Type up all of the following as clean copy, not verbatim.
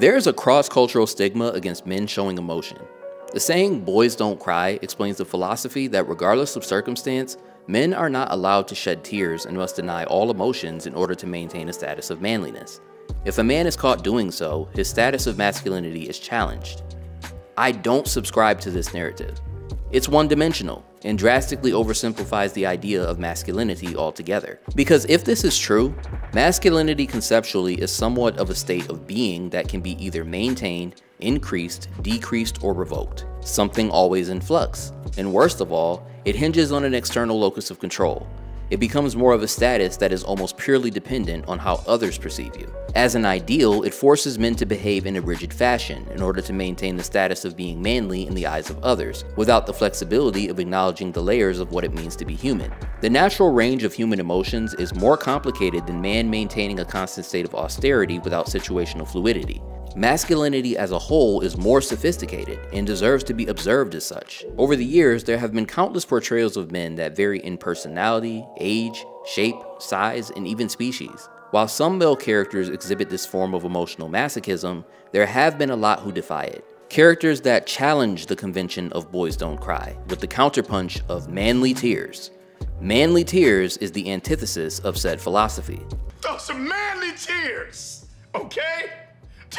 There's a cross-cultural stigma against men showing emotion. The saying, "boys don't cry," explains the philosophy that regardless of circumstance, men are not allowed to shed tears and must deny all emotions in order to maintain a status of manliness. If a man is caught doing so, his status of masculinity is challenged. I don't subscribe to this narrative. It's one-dimensional and drastically oversimplifies the idea of masculinity altogether. Because if this is true, masculinity conceptually is somewhat of a state of being that can be either maintained, increased, decreased, or revoked. Something always in flux. And worst of all, it hinges on an external locus of control. It becomes more of a status that is almost purely dependent on how others perceive you. As an ideal, it forces men to behave in a rigid fashion in order to maintain the status of being manly in the eyes of others, without the flexibility of acknowledging the layers of what it means to be human. The natural range of human emotions is more complicated than man maintaining a constant state of austerity without situational fluidity. Masculinity as a whole is more sophisticated and deserves to be observed as such. Over the years, there have been countless portrayals of men that vary in personality, age, shape, size, and even species. While some male characters exhibit this form of emotional masochism, there have been a lot who defy it. Characters that challenge the convention of boys don't cry, with the counterpunch of manly tears. Manly tears is the antithesis of said philosophy. Those some manly tears, okay?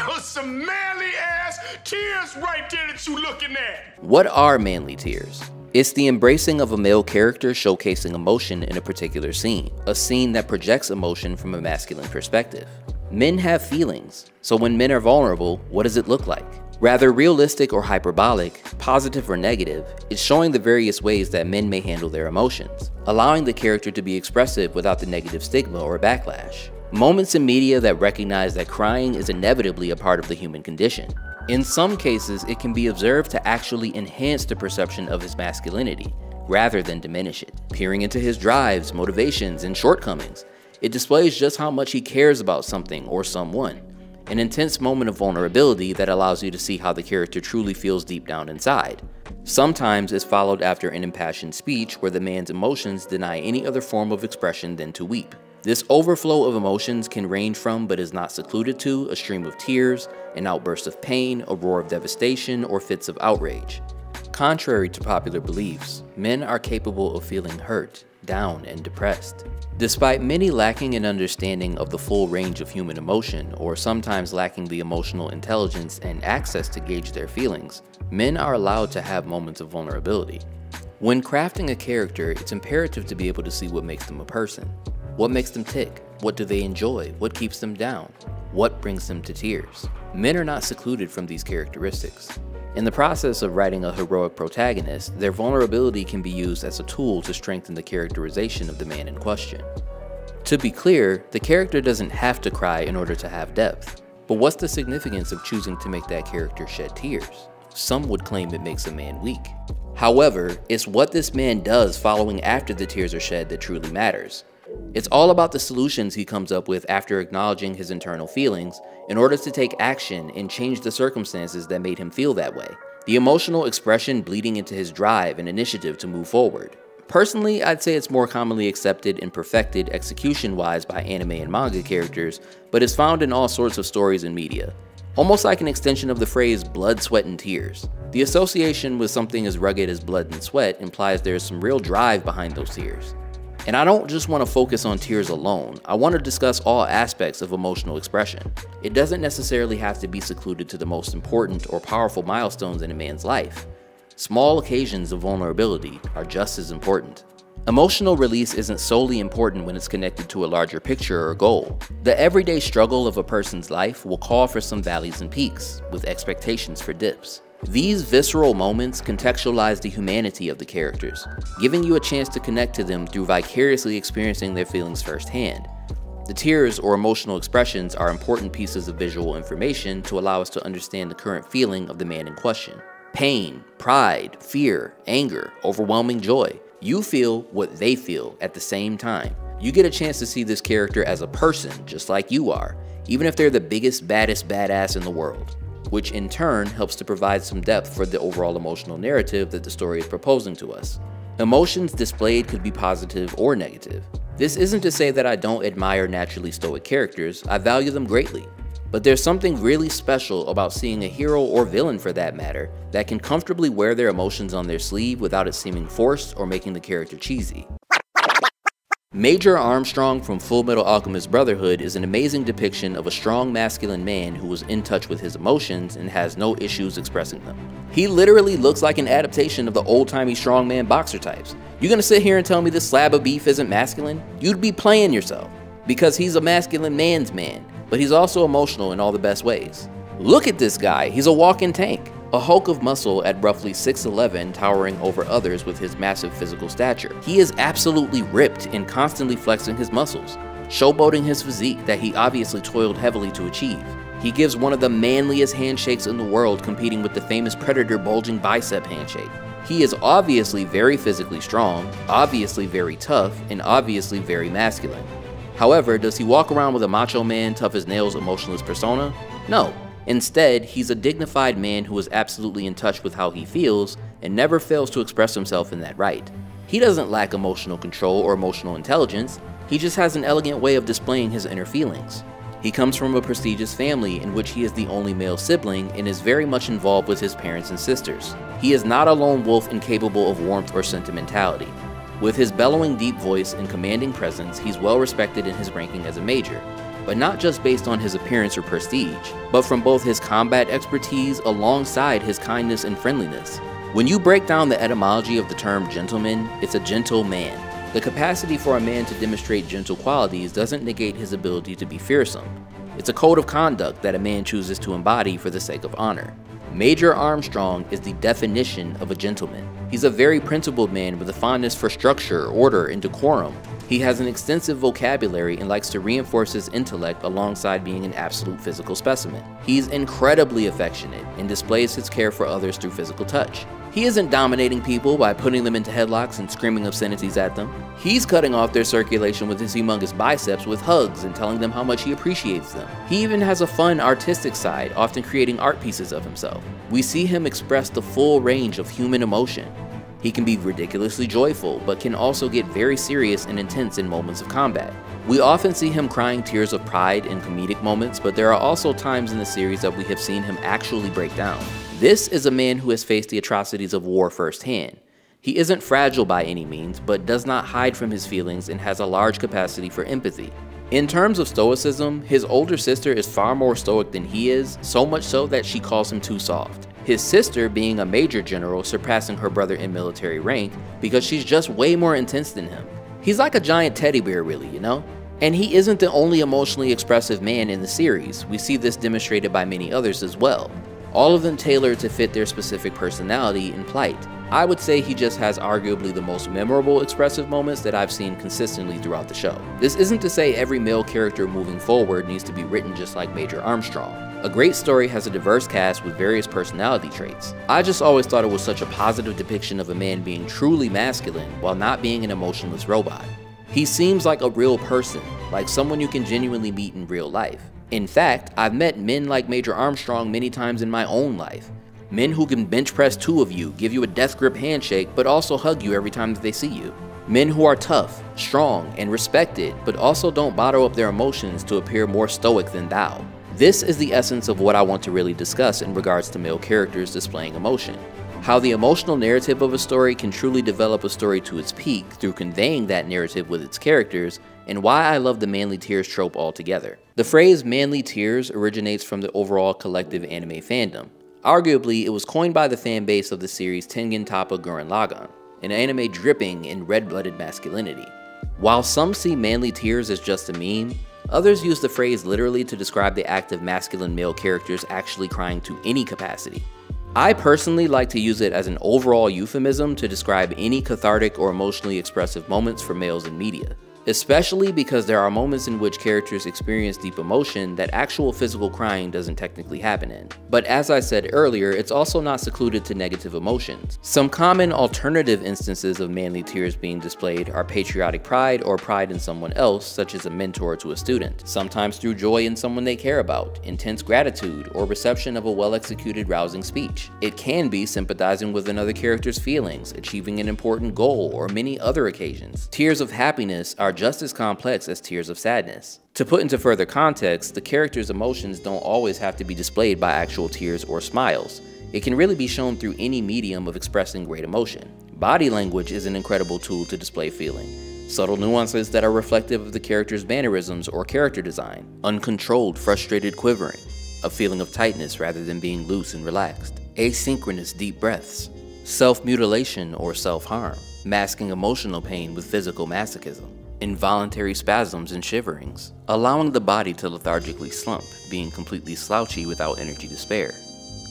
Those some manly ass tears right there that you looking at. What are manly tears? It's the embracing of a male character showcasing emotion in a particular scene, a scene that projects emotion from a masculine perspective. Men have feelings, so when men are vulnerable, what does it look like? Rather realistic or hyperbolic, positive or negative, it's showing the various ways that men may handle their emotions, allowing the character to be expressive without the negative stigma or backlash. Moments in media that recognize that crying is inevitably a part of the human condition. In some cases, it can be observed to actually enhance the perception of his masculinity, rather than diminish it. Peering into his drives, motivations, and shortcomings, it displays just how much he cares about something or someone. An intense moment of vulnerability that allows you to see how the character truly feels deep down inside. Sometimes it's followed after an impassioned speech where the man's emotions deny any other form of expression than to weep. This overflow of emotions can range from, but is not secluded to, a stream of tears, an outburst of pain, a roar of devastation, or fits of outrage. Contrary to popular beliefs, men are capable of feeling hurt, down, and depressed. Despite many lacking an understanding of the full range of human emotion, or sometimes lacking the emotional intelligence and access to gauge their feelings, men are allowed to have moments of vulnerability. When crafting a character, it's imperative to be able to see what makes them a person. What makes them tick? What do they enjoy? What keeps them down? What brings them to tears? Men are not secluded from these characteristics. In the process of writing a heroic protagonist, their vulnerability can be used as a tool to strengthen the characterization of the man in question. To be clear, the character doesn't have to cry in order to have depth. But what's the significance of choosing to make that character shed tears? Some would claim it makes a man weak. However, it's what this man does following after the tears are shed that truly matters. It's all about the solutions he comes up with after acknowledging his internal feelings in order to take action and change the circumstances that made him feel that way. The emotional expression bleeding into his drive and initiative to move forward. Personally, I'd say it's more commonly accepted and perfected execution-wise by anime and manga characters, but is found in all sorts of stories and media. Almost like an extension of the phrase blood, sweat, and tears. The association with something as rugged as blood and sweat implies there's some real drive behind those tears. And I don't just want to focus on tears alone, I want to discuss all aspects of emotional expression. It doesn't necessarily have to be secluded to the most important or powerful milestones in a man's life. Small occasions of vulnerability are just as important. Emotional release isn't solely important when it's connected to a larger picture or goal. The everyday struggle of a person's life will call for some valleys and peaks, with expectations for dips. These visceral moments contextualize the humanity of the characters, giving you a chance to connect to them through vicariously experiencing their feelings firsthand. The tears or emotional expressions are important pieces of visual information to allow us to understand the current feeling of the man in question. Pain, pride, fear, anger, overwhelming joy. You feel what they feel at the same time. You get a chance to see this character as a person just like you are, even if they're the biggest, baddest badass in the world, which in turn helps to provide some depth for the overall emotional narrative that the story is proposing to us. Emotions displayed could be positive or negative. This isn't to say that I don't admire naturally stoic characters, I value them greatly. But there's something really special about seeing a hero, or villain for that matter, that can comfortably wear their emotions on their sleeve without it seeming forced or making the character cheesy. Major Armstrong from Fullmetal Alchemist Brotherhood is an amazing depiction of a strong masculine man who was in touch with his emotions and has no issues expressing them. He literally looks like an adaptation of the old-timey strongman boxer types. You gonna sit here and tell me this slab of beef isn't masculine? You'd be playing yourself, because he's a masculine man's man, but he's also emotional in all the best ways. Look at this guy, he's a walking tank. A hulk of muscle at roughly 6'11", towering over others with his massive physical stature. He is absolutely ripped and constantly flexing his muscles, showboating his physique that he obviously toiled heavily to achieve. He gives one of the manliest handshakes in the world, competing with the famous Predator bulging bicep handshake. He is obviously very physically strong, obviously very tough, and obviously very masculine. However, does he walk around with a macho man, tough as nails, emotionless persona? No. Instead, he's a dignified man who is absolutely in touch with how he feels and never fails to express himself in that right. He doesn't lack emotional control or emotional intelligence, he just has an elegant way of displaying his inner feelings. He comes from a prestigious family in which he is the only male sibling and is very much involved with his parents and sisters. He is not a lone wolf incapable of warmth or sentimentality. With his bellowing deep voice and commanding presence, he's well respected in his ranking as a major. But not just based on his appearance or prestige, but from both his combat expertise alongside his kindness and friendliness. When you break down the etymology of the term gentleman, it's a gentle man. The capacity for a man to demonstrate gentle qualities doesn't negate his ability to be fearsome. It's a code of conduct that a man chooses to embody for the sake of honor. Major Armstrong is the definition of a gentleman. He's a very principled man with a fondness for structure, order, and decorum. He has an extensive vocabulary and likes to reinforce his intellect alongside being an absolute physical specimen. He's incredibly affectionate and displays his care for others through physical touch. He isn't dominating people by putting them into headlocks and screaming obscenities at them. He's cutting off their circulation with his humongous biceps with hugs and telling them how much he appreciates them. He even has a fun, artistic side, often creating art pieces of himself. We see him express the full range of human emotion. He can be ridiculously joyful, but can also get very serious and intense in moments of combat. We often see him crying tears of pride in comedic moments, but there are also times in the series that we have seen him actually break down. This is a man who has faced the atrocities of war firsthand. He isn't fragile by any means, but does not hide from his feelings and has a large capacity for empathy. In terms of stoicism, his older sister is far more stoic than he is, so much so that she calls him too soft. His sister being a major general, surpassing her brother in military rank because she's just way more intense than him. He's like a giant teddy bear really, you know? And he isn't the only emotionally expressive man in the series. We see this demonstrated by many others as well. All of them tailored to fit their specific personality and plight. I would say he just has arguably the most memorable expressive moments that I've seen consistently throughout the show. This isn't to say every male character moving forward needs to be written just like Major Armstrong. A great story has a diverse cast with various personality traits. I just always thought it was such a positive depiction of a man being truly masculine while not being an emotionless robot. He seems like a real person, like someone you can genuinely meet in real life. In fact, I've met men like Major Armstrong many times in my own life. Men who can bench press 2 of you, give you a death grip handshake, but also hug you every time that they see you. Men who are tough, strong, and respected, but also don't bottle up their emotions to appear more stoic than thou. This is the essence of what I want to really discuss in regards to male characters displaying emotion. How the emotional narrative of a story can truly develop a story to its peak through conveying that narrative with its characters, and why I love the manly tears trope altogether. The phrase manly tears originates from the overall collective anime fandom. Arguably, it was coined by the fan base of the series Tengen Toppa Gurren Lagann, an anime dripping in red-blooded masculinity. While some see manly tears as just a meme, others use the phrase literally to describe the act of masculine male characters actually crying to any capacity. I personally like to use it as an overall euphemism to describe any cathartic or emotionally expressive moments for males in media, especially because there are moments in which characters experience deep emotion that actual physical crying doesn't technically happen in. But as I said earlier, it's also not secluded to negative emotions. Some common alternative instances of manly tears being displayed are patriotic pride or pride in someone else, such as a mentor to a student, sometimes through joy in someone they care about, intense gratitude, or reception of a well-executed rousing speech. It can be sympathizing with another character's feelings, achieving an important goal, or many other occasions. Tears of happiness are are just as complex as tears of sadness. To put into further context, the character's emotions don't always have to be displayed by actual tears or smiles. It can really be shown through any medium of expressing great emotion. Body language is an incredible tool to display feeling. Subtle nuances that are reflective of the character's mannerisms or character design. Uncontrolled, frustrated quivering. A feeling of tightness rather than being loose and relaxed. Asynchronous deep breaths. Self-mutilation or self-harm. Masking emotional pain with physical masochism. Involuntary spasms and shiverings. Allowing the body to lethargically slump, being completely slouchy without energy to spare.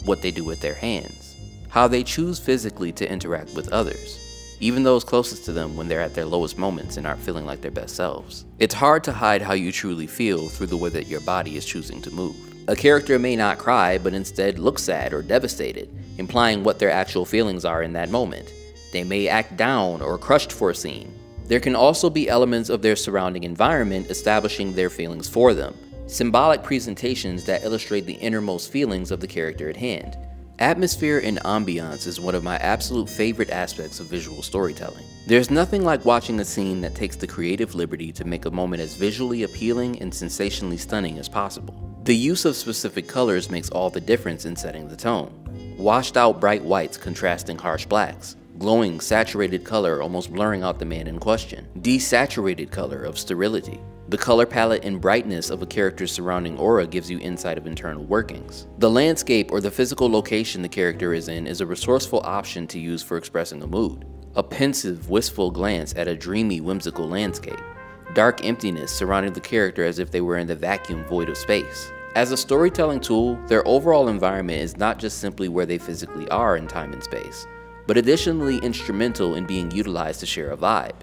What they do with their hands. How they choose physically to interact with others. Even those closest to them when they're at their lowest moments and aren't feeling like their best selves. It's hard to hide how you truly feel through the way that your body is choosing to move. A character may not cry, but instead look sad or devastated, implying what their actual feelings are in that moment. They may act down or crushed for a scene. There can also be elements of their surrounding environment establishing their feelings for them, symbolic presentations that illustrate the innermost feelings of the character at hand. Atmosphere and ambiance is one of my absolute favorite aspects of visual storytelling. There's nothing like watching a scene that takes the creative liberty to make a moment as visually appealing and sensationally stunning as possible. The use of specific colors makes all the difference in setting the tone. Washed out bright whites contrasting harsh blacks. Glowing, saturated color almost blurring out the man in question. Desaturated color of sterility. The color palette and brightness of a character's surrounding aura gives you insight of internal workings. The landscape or the physical location the character is in is a resourceful option to use for expressing a mood. A pensive, wistful glance at a dreamy, whimsical landscape. Dark emptiness surrounding the character as if they were in the vacuum void of space. As a storytelling tool, their overall environment is not just simply where they physically are in time and space, but additionally instrumental in being utilized to share a vibe.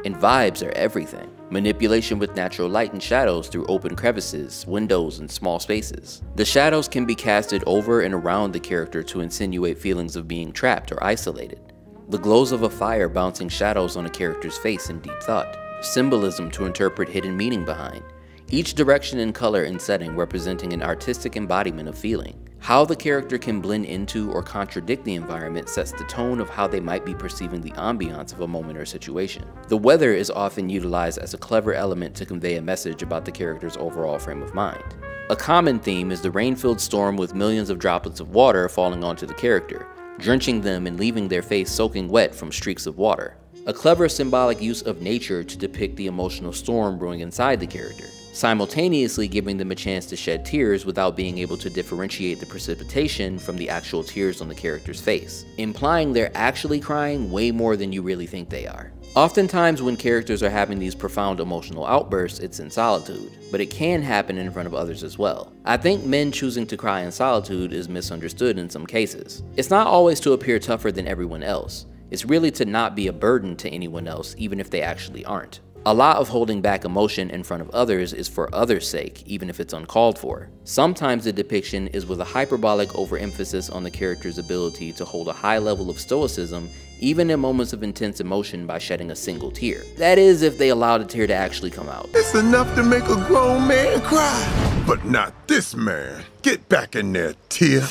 And vibes are everything. Manipulation with natural light and shadows through open crevices, windows, and small spaces. The shadows can be casted over and around the character to insinuate feelings of being trapped or isolated. The glows of a fire bouncing shadows on a character's face in deep thought. Symbolism to interpret hidden meaning behind. Each direction and color and setting representing an artistic embodiment of feeling. How the character can blend into or contradict the environment sets the tone of how they might be perceiving the ambiance of a moment or situation. The weather is often utilized as a clever element to convey a message about the character's overall frame of mind. A common theme is the rain-filled storm with millions of droplets of water falling onto the character, drenching them and leaving their face soaking wet from streaks of water. A clever symbolic use of nature to depict the emotional storm brewing inside the character, simultaneously giving them a chance to shed tears without being able to differentiate the precipitation from the actual tears on the character's face, implying they're actually crying way more than you really think they are. Oftentimes when characters are having these profound emotional outbursts, it's in solitude, but it can happen in front of others as well. I think men choosing to cry in solitude is misunderstood in some cases. It's not always to appear tougher than everyone else. It's really to not be a burden to anyone else, even if they actually aren't. A lot of holding back emotion in front of others is for others' sake, even if it's uncalled for. Sometimes the depiction is with a hyperbolic overemphasis on the character's ability to hold a high level of stoicism, even in moments of intense emotion by shedding a single tear. That is, if they allow the tear to actually come out. It's enough to make a grown man cry, but not this man. Get back in there, tear.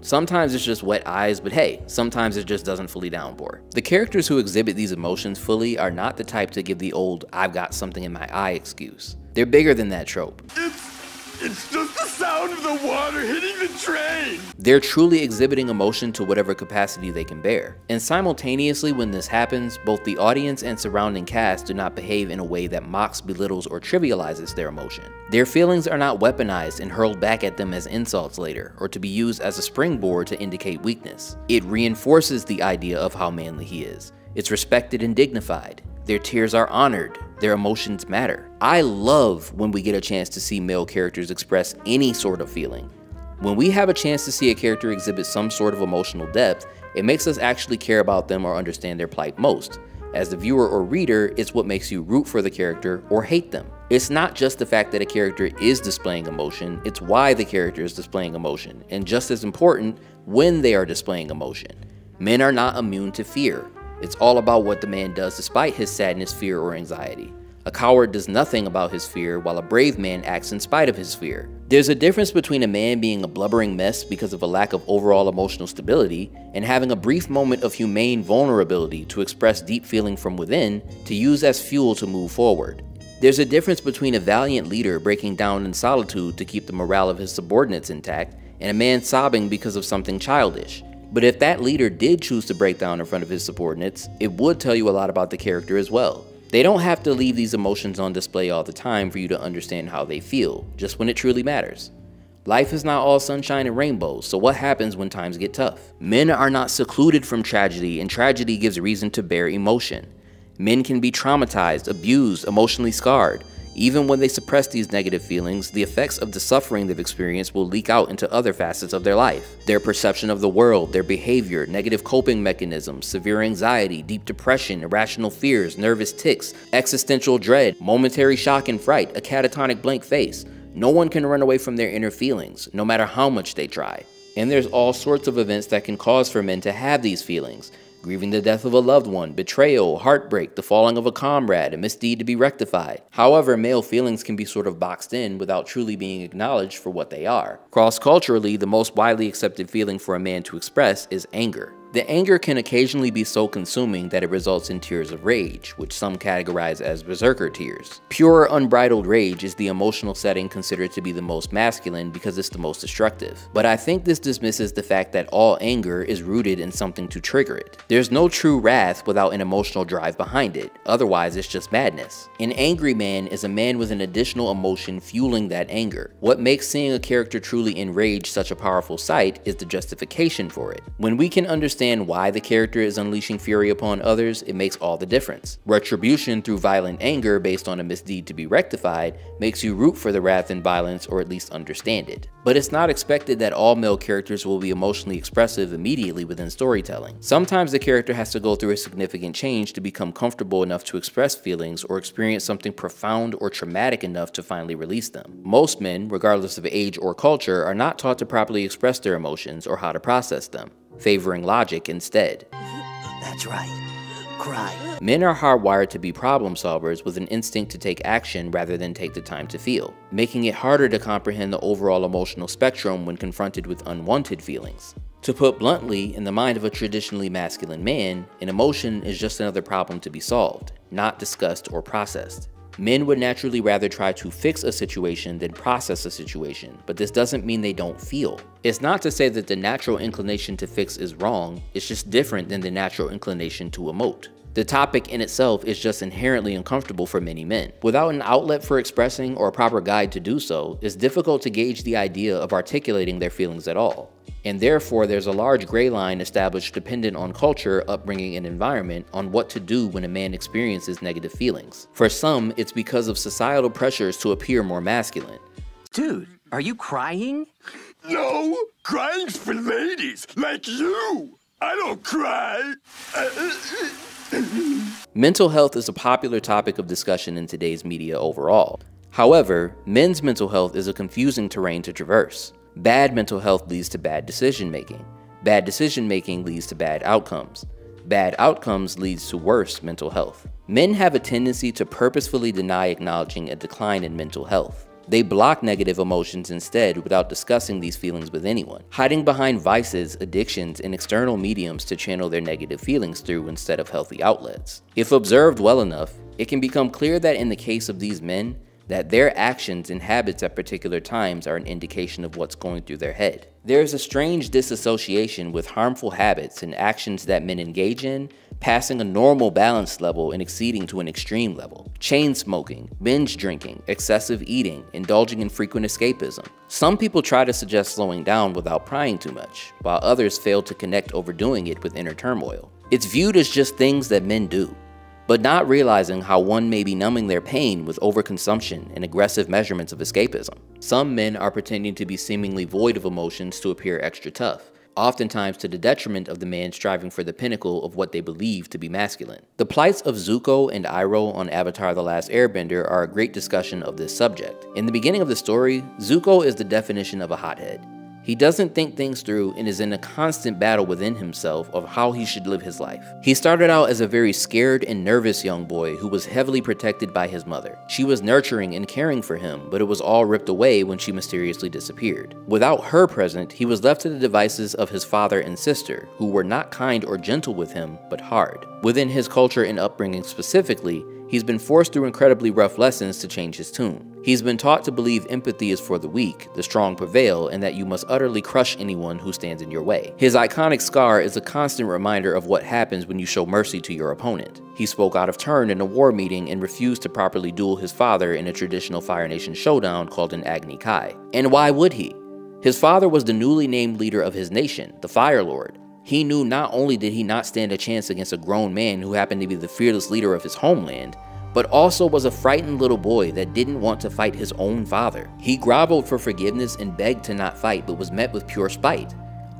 Sometimes it's just wet eyes, but hey, sometimes it just doesn't fully downpour. The characters who exhibit these emotions fully are not the type to give the old "I've got something in my eye" excuse. They're bigger than that trope. It's just the sound of the water hitting the train! They're truly exhibiting emotion to whatever capacity they can bear. And simultaneously when this happens, both the audience and surrounding cast do not behave in a way that mocks, belittles, or trivializes their emotion. Their feelings are not weaponized and hurled back at them as insults later, or to be used as a springboard to indicate weakness. It reinforces the idea of how manly he is. It's respected and dignified. Their tears are honored. Their emotions matter. I love when we get a chance to see male characters express any sort of feeling. When we have a chance to see a character exhibit some sort of emotional depth, it makes us actually care about them or understand their plight most. As the viewer or reader, it's what makes you root for the character or hate them. It's not just the fact that a character is displaying emotion, it's why the character is displaying emotion, and just as important, when they are displaying emotion. Men are not immune to fear. It's all about what the man does despite his sadness, fear, or anxiety. A coward does nothing about his fear, while a brave man acts in spite of his fear. There's a difference between a man being a blubbering mess because of a lack of overall emotional stability and having a brief moment of humane vulnerability to express deep feeling from within to use as fuel to move forward. There's a difference between a valiant leader breaking down in solitude to keep the morale of his subordinates intact and a man sobbing because of something childish. But if that leader did choose to break down in front of his subordinates, it would tell you a lot about the character as well. They don't have to leave these emotions on display all the time for you to understand how they feel, just when it truly matters. Life is not all sunshine and rainbows, so what happens when times get tough? Men are not secluded from tragedy, and tragedy gives reason to bear emotion. Men can be traumatized, abused, emotionally scarred. Even when they suppress these negative feelings, the effects of the suffering they've experienced will leak out into other facets of their life. Their perception of the world, their behavior, negative coping mechanisms, severe anxiety, deep depression, irrational fears, nervous tics, existential dread, momentary shock and fright, a catatonic blank face. No one can run away from their inner feelings, no matter how much they try. And there's all sorts of events that can cause for men to have these feelings. Grieving the death of a loved one, betrayal, heartbreak, the falling of a comrade, a misdeed to be rectified. However, male feelings can be sort of boxed in without truly being acknowledged for what they are. Cross-culturally, the most widely accepted feeling for a man to express is anger. The anger can occasionally be so consuming that it results in tears of rage, which some categorize as berserker tears. Pure, unbridled rage is the emotional setting considered to be the most masculine because it's the most destructive. But I think this dismisses the fact that all anger is rooted in something to trigger it. There's no true wrath without an emotional drive behind it, otherwise it's just madness. An angry man is a man with an additional emotion fueling that anger. What makes seeing a character truly enraged such a powerful sight is the justification for it. When we can understand why the character is unleashing fury upon others, it makes all the difference. Retribution through violent anger based on a misdeed to be rectified makes you root for the wrath and violence, or at least understand it. But it's not expected that all male characters will be emotionally expressive immediately within storytelling. Sometimes the character has to go through a significant change to become comfortable enough to express feelings or experience something profound or traumatic enough to finally release them. Most men, regardless of age or culture, are not taught to properly express their emotions or how to process them, favoring logic instead. That's right. Cry. Men are hardwired to be problem solvers with an instinct to take action rather than take the time to feel, making it harder to comprehend the overall emotional spectrum when confronted with unwanted feelings. To put bluntly, in the mind of a traditionally masculine man, an emotion is just another problem to be solved, not discussed or processed. Men would naturally rather try to fix a situation than process a situation, but this doesn't mean they don't feel. It's not to say that the natural inclination to fix is wrong, it's just different than the natural inclination to emote. The topic in itself is just inherently uncomfortable for many men. Without an outlet for expressing or a proper guide to do so, it's difficult to gauge the idea of articulating their feelings at all. And therefore, there's a large gray line established dependent on culture, upbringing, and environment on what to do when a man experiences negative feelings. For some, it's because of societal pressures to appear more masculine. Dude, are you crying? No, crying's for ladies like you. I don't cry. Mental health is a popular topic of discussion in today's media overall. However, men's mental health is a confusing terrain to traverse. Bad mental health leads to bad decision making. Bad decision making leads to bad outcomes. Bad outcomes leads to worse mental health. Men have a tendency to purposefully deny acknowledging a decline in mental health. They block negative emotions instead without discussing these feelings with anyone, hiding behind vices, addictions, and external mediums to channel their negative feelings through instead of healthy outlets. If observed well enough, it can become clear that in the case of these men, that their actions and habits at particular times are an indication of what's going through their head. There is a strange disassociation with harmful habits and actions that men engage in, passing a normal balance level and exceeding to an extreme level. Chain smoking, binge drinking, excessive eating, indulging in frequent escapism. Some people try to suggest slowing down without prying too much, while others fail to connect overdoing it with inner turmoil. It's viewed as just things that men do, but not realizing how one may be numbing their pain with overconsumption and aggressive measurements of escapism. Some men are pretending to be seemingly void of emotions to appear extra tough, oftentimes to the detriment of the man striving for the pinnacle of what they believe to be masculine. The plights of Zuko and Iroh on Avatar: The Last Airbender are a great discussion of this subject. In the beginning of the story, Zuko is the definition of a hothead. He doesn't think things through and is in a constant battle within himself of how he should live his life. He started out as a very scared and nervous young boy who was heavily protected by his mother. She was nurturing and caring for him, but it was all ripped away when she mysteriously disappeared. Without her present, he was left to the devices of his father and sister, who were not kind or gentle with him, but hard. Within his culture and upbringing specifically, he's been forced through incredibly rough lessons to change his tune. He's been taught to believe empathy is for the weak, the strong prevail, and that you must utterly crush anyone who stands in your way. His iconic scar is a constant reminder of what happens when you show mercy to your opponent. He spoke out of turn in a war meeting and refused to properly duel his father in a traditional Fire Nation showdown called an Agni Kai. And why would he? His father was the newly named leader of his nation, the Fire Lord. He knew not only did he not stand a chance against a grown man who happened to be the fearless leader of his homeland, but also was a frightened little boy that didn't want to fight his own father. He groveled for forgiveness and begged to not fight, but was met with pure spite.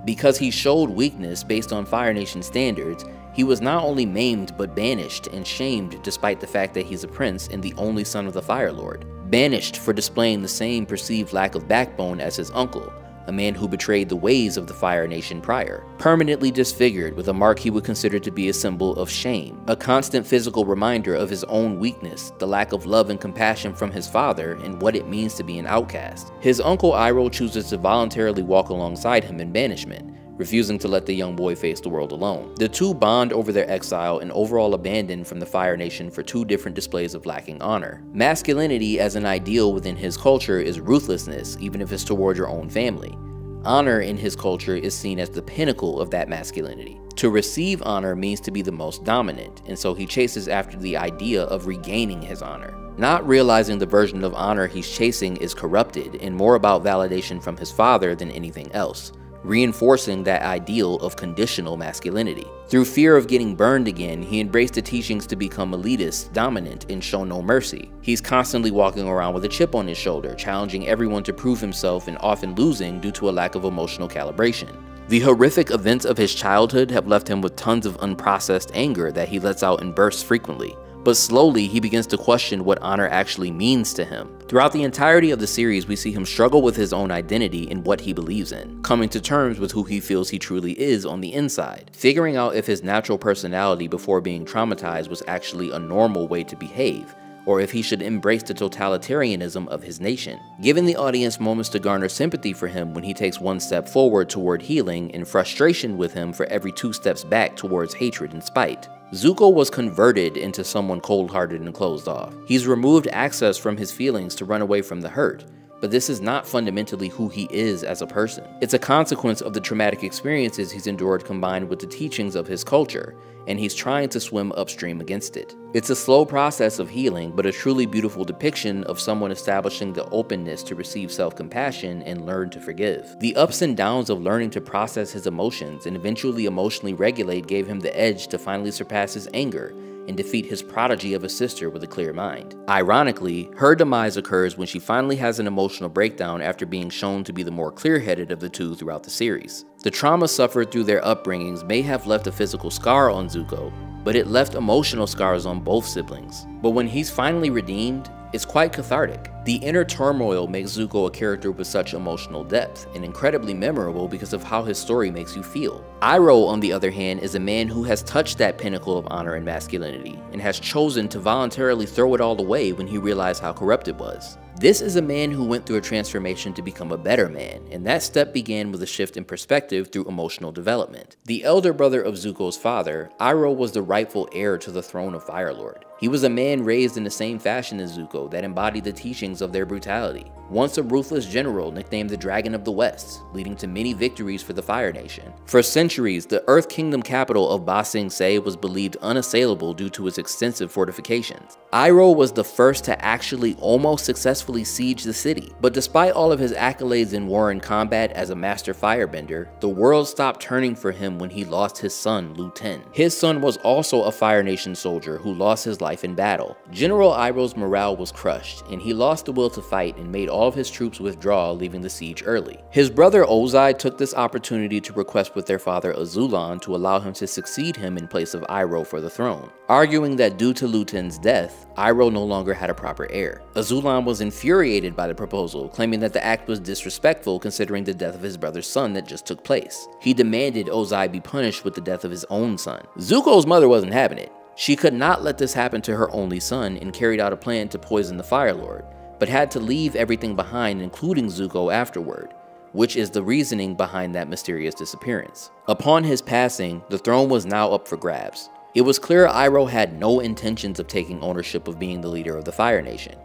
Because he showed weakness based on Fire Nation standards, he was not only maimed but banished and shamed despite the fact that he's a prince and the only son of the Fire Lord. Banished for displaying the same perceived lack of backbone as his uncle, a man who betrayed the ways of the Fire Nation prior. Permanently disfigured with a mark he would consider to be a symbol of shame, a constant physical reminder of his own weakness, the lack of love and compassion from his father, and what it means to be an outcast. His uncle Iroh chooses to voluntarily walk alongside him in banishment, refusing to let the young boy face the world alone. The two bond over their exile and overall abandon from the Fire Nation for two different displays of lacking honor. Masculinity as an ideal within his culture is ruthlessness, even if it's toward your own family. Honor in his culture is seen as the pinnacle of that masculinity. To receive honor means to be the most dominant, and so he chases after the idea of regaining his honor. Not realizing the version of honor he's chasing is corrupted and more about validation from his father than anything else, reinforcing that ideal of conditional masculinity. Through fear of getting burned again, he embraced the teachings to become elitist, dominant, and show no mercy. He's constantly walking around with a chip on his shoulder, challenging everyone to prove himself and often losing due to a lack of emotional calibration. The horrific events of his childhood have left him with tons of unprocessed anger that he lets out in bursts frequently. But slowly, he begins to question what honor actually means to him. Throughout the entirety of the series, we see him struggle with his own identity and what he believes in, coming to terms with who he feels he truly is on the inside, figuring out if his natural personality before being traumatized was actually a normal way to behave, or if he should embrace the totalitarianism of his nation, giving the audience moments to garner sympathy for him when he takes one step forward toward healing and frustration with him for every 2 steps back towards hatred and spite. Zuko was converted into someone cold-hearted and closed off. He's removed access from his feelings to run away from the hurt, but this is not fundamentally who he is as a person. It's a consequence of the traumatic experiences he's endured combined with the teachings of his culture, and he's trying to swim upstream against it. It's a slow process of healing, but a truly beautiful depiction of someone establishing the openness to receive self-compassion and learn to forgive. The ups and downs of learning to process his emotions and eventually emotionally regulate gave him the edge to finally surpass his anger and defeat his prodigy of a sister with a clear mind. Ironically, her demise occurs when she finally has an emotional breakdown after being shown to be the more clear-headed of the two throughout the series. The trauma suffered through their upbringings may have left a physical scar on Zuko, but it left emotional scars on both siblings. But when he's finally redeemed, it's quite cathartic. The inner turmoil makes Zuko a character with such emotional depth and incredibly memorable because of how his story makes you feel. Iroh, on the other hand, is a man who has touched that pinnacle of honor and masculinity and has chosen to voluntarily throw it all away when he realized how corrupt it was. This is a man who went through a transformation to become a better man, and that step began with a shift in perspective through emotional development. The elder brother of Zuko's father, Iroh was the rightful heir to the throne of Fire Lord. He was a man raised in the same fashion as Zuko that embodied the teachings of their brutality. Once a ruthless general nicknamed the Dragon of the West, leading to many victories for the Fire Nation. For centuries, the Earth Kingdom capital of Ba Sing Se was believed unassailable due to its extensive fortifications. Iroh was the first to actually almost successfully siege the city, but despite all of his accolades in war and combat as a master firebender, the world stopped turning for him when he lost his son, Lu Ten. His son was also a Fire Nation soldier who lost his life life in battle. General Iroh's morale was crushed, and he lost the will to fight and made all of his troops withdraw, leaving the siege early. His brother Ozai took this opportunity to request with their father Azulon to allow him to succeed him in place of Iroh for the throne, arguing that due to Lu Ten's death, Iroh no longer had a proper heir. Azulon was infuriated by the proposal, claiming that the act was disrespectful considering the death of his brother's son that just took place. He demanded Ozai be punished with the death of his own son. Zuko's mother wasn't having it. She could not let this happen to her only son and carried out a plan to poison the Fire Lord, but had to leave everything behind, including Zuko, afterward, which is the reasoning behind that mysterious disappearance. Upon his passing, the throne was now up for grabs. It was clear Iroh had no intentions of taking ownership of being the leader of the Fire Nation.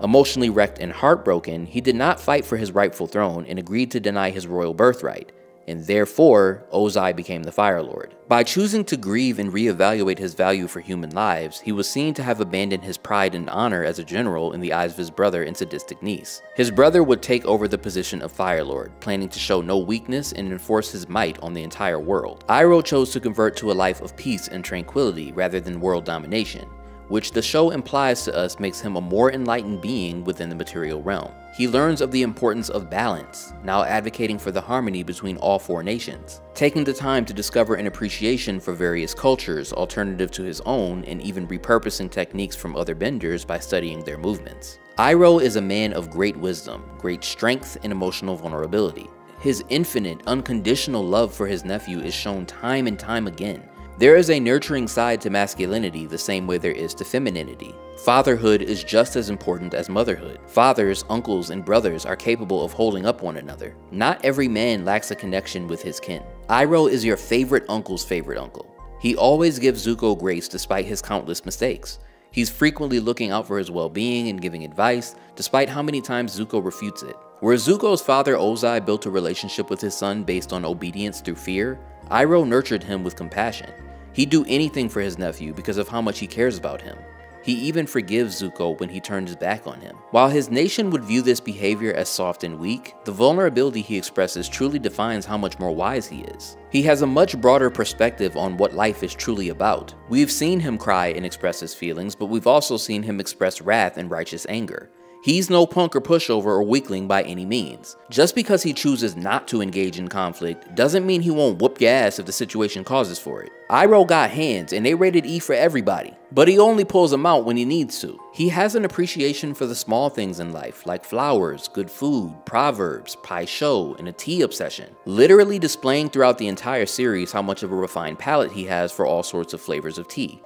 Emotionally wrecked and heartbroken, he did not fight for his rightful throne and agreed to deny his royal birthright, and therefore, Ozai became the Fire Lord. By choosing to grieve and reevaluate his value for human lives, he was seen to have abandoned his pride and honor as a general in the eyes of his brother and sadistic niece. His brother would take over the position of Fire Lord, planning to show no weakness and enforce his might on the entire world. Iroh chose to convert to a life of peace and tranquility rather than world domination, which the show implies to us makes him a more enlightened being within the material realm. He learns of the importance of balance, now advocating for the harmony between all four nations, taking the time to discover an appreciation for various cultures alternative to his own, and even repurposing techniques from other benders by studying their movements. Iroh is a man of great wisdom, great strength, and emotional vulnerability. His infinite, unconditional love for his nephew is shown time and time again. There is a nurturing side to masculinity the same way there is to femininity. Fatherhood is just as important as motherhood. Fathers, uncles, and brothers are capable of holding up one another. Not every man lacks a connection with his kin. Iroh is your favorite uncle's favorite uncle. He always gives Zuko grace despite his countless mistakes. He's frequently looking out for his well-being and giving advice, despite how many times Zuko refutes it. Where Zuko's father Ozai built a relationship with his son based on obedience through fear, Iroh nurtured him with compassion. He'd do anything for his nephew because of how much he cares about him. He even forgives Zuko when he turns his back on him. While his nation would view this behavior as soft and weak, the vulnerability he expresses truly defines how much more wise he is. He has a much broader perspective on what life is truly about. We've seen him cry and express his feelings, but we've also seen him express wrath and righteous anger. He's no punk or pushover or weakling by any means. Just because he chooses not to engage in conflict doesn't mean he won't whoop your ass if the situation causes for it. Iroh got hands and they rated E for everybody, but he only pulls them out when he needs to. He has an appreciation for the small things in life like flowers, good food, proverbs, pai sho, and a tea obsession, literally displaying throughout the entire series how much of a refined palate he has for all sorts of flavors of tea.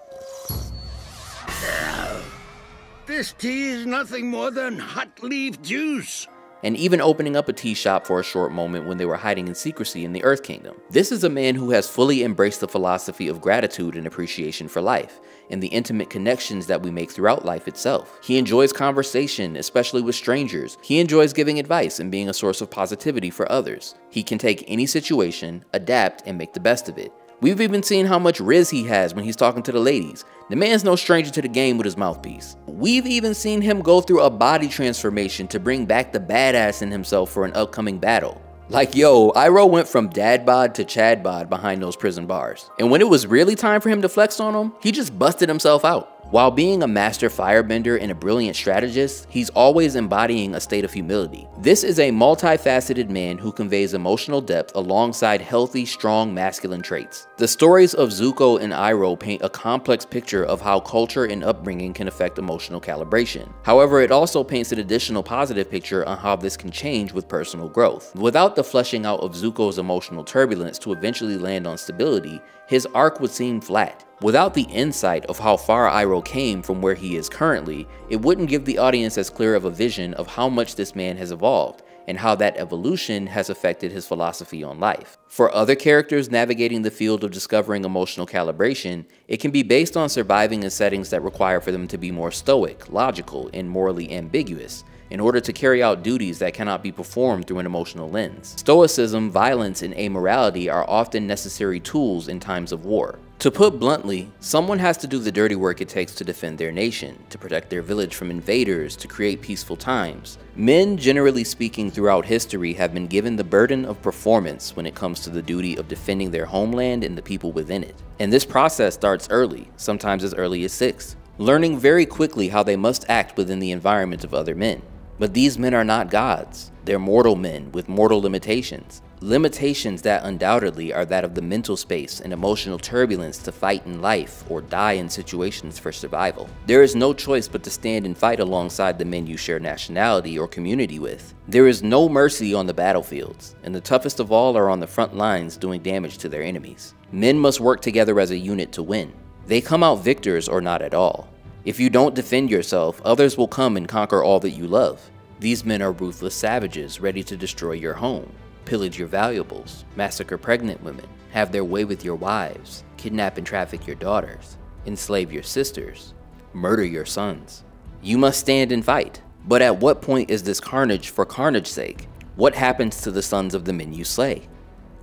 This tea is nothing more than hot leaf juice. And even opening up a tea shop for a short moment when they were hiding in secrecy in the Earth Kingdom. This is a man who has fully embraced the philosophy of gratitude and appreciation for life, and the intimate connections that we make throughout life itself. He enjoys conversation, especially with strangers. He enjoys giving advice and being a source of positivity for others. He can take any situation, adapt, and make the best of it. We've even seen how much riz he has when he's talking to the ladies. The man's no stranger to the game with his mouthpiece. We've even seen him go through a body transformation to bring back the badass in himself for an upcoming battle. Like, yo, Iroh went from dad bod to Chad bod behind those prison bars. And when it was really time for him to flex on them, he just busted himself out. While being a master firebender and a brilliant strategist, he's always embodying a state of humility. This is a multifaceted man who conveys emotional depth alongside healthy, strong, masculine traits. The stories of Zuko and Iroh paint a complex picture of how culture and upbringing can affect emotional calibration. However, it also paints an additional positive picture on how this can change with personal growth. Without the fleshing out of Zuko's emotional turbulence to eventually land on stability, his arc would seem flat. Without the insight of how far Iroh came from where he is currently, it wouldn't give the audience as clear of a vision of how much this man has evolved, and how that evolution has affected his philosophy on life. For other characters navigating the field of discovering emotional calibration, it can be based on surviving in settings that require for them to be more stoic, logical, and morally ambiguous, in order to carry out duties that cannot be performed through an emotional lens. Stoicism, violence, and amorality are often necessary tools in times of war. To put bluntly, someone has to do the dirty work it takes to defend their nation, to protect their village from invaders, to create peaceful times. Men, generally speaking throughout history, have been given the burden of performance when it comes to the duty of defending their homeland and the people within it. And this process starts early, sometimes as early as 6. learning very quickly how they must act within the environment of other men. But these men are not gods. They're mortal men with mortal limitations. Limitations that undoubtedly are that of the mental space and emotional turbulence to fight in life or die in situations for survival. There is no choice but to stand and fight alongside the men you share nationality or community with. There is no mercy on the battlefields, and the toughest of all are on the front lines doing damage to their enemies. Men must work together as a unit to win. They come out victors or not at all. If you don't defend yourself, others will come and conquer all that you love. These men are ruthless savages ready to destroy your home, pillage your valuables, massacre pregnant women, have their way with your wives, kidnap and traffic your daughters, enslave your sisters, murder your sons. You must stand and fight. But at what point is this carnage for carnage's sake? What happens to the sons of the men you slay?